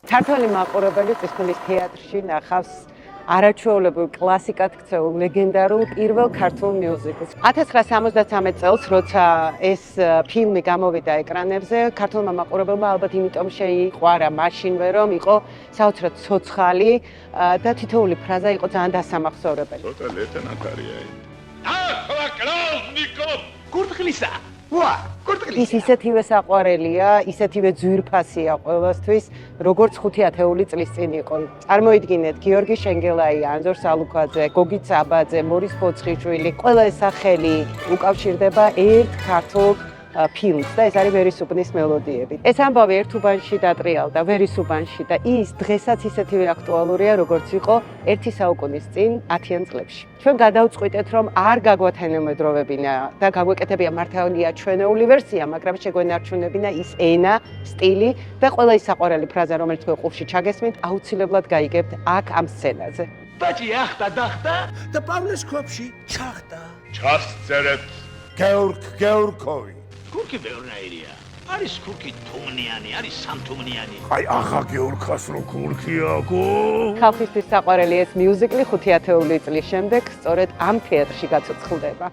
ქართველი მაყურებელი წისქვილის თეატრში ნახავს არაჩვეულებრივ კლასიკად ქცეულ ლეგენდარულ პირველ ქართულ მიუზიკლს. 1973 წელს, როცა ეს ფილმი გამოვიდა ეკრანებზე, ქართულმა მაყურებელმა ალბათ იმიტომ შეიყვარა მაშინვე, რომ იყო საოცრად ცოცხალი და თითოეული ფრაზა იყო ძალიან დასამახსოვრებელი. ცოტა ლეიტენანტ არია. ახლა კლავნიკოვ! კურთხლისა. ვა, კურთხლისა. ის ისეთივე საყვარელია, ისეთივე ძვირფასია ყველასთვის, როგორც 5 ათეული წლის წინ იყო. წარმოიდგინეთ, გიორგი შენგელაია, ანზორ სალუქვაძე, გოგი ცაბაძე, მორის ფოცხიშვილი, ყველა ეს სახელი უკავშირდება ერთ ქართულ ფილმს და ეს არის ვერისუბნის მელოდიები. ეს ამბავი ერთ უბანში დატრიალდა, ვერისუბანში და ის დღესაც ისეთივე აქტუალურია, როგორც იყო 1 საუკუნის წინ 10-იან წლებში. ჩვენ გადავწყვიტეთ, რომ არ გაგვათანამედროვებინა და გაგვეკეთებია მართალია ჩვენეული ვერსია, მაგრამ შეგვენარჩუნებინა ის ენა, სტილი და ყველა ის საყვარელი ფრაზა, რომელიც თქვენ ყურში ჩაგესმით, აუცილებლად გაიგებთ აქ ამ სცენაზე. ბაჭი ახტა დახტა და პავლეს ქვაბში ჩახტა. ჩასწერეთ. გეორგოვი. კურკი ბევრნაირია. არის კურკი თუმნიანი, არის სამთუმნიანი. აი ახლა გეორგას რო კურკია გო. ხალხისთვის საყვარელი ეს მიუზიკლი 5 ათეული წლის შემდეგ სწორედ ამ თეატრში გაცოცხლდება.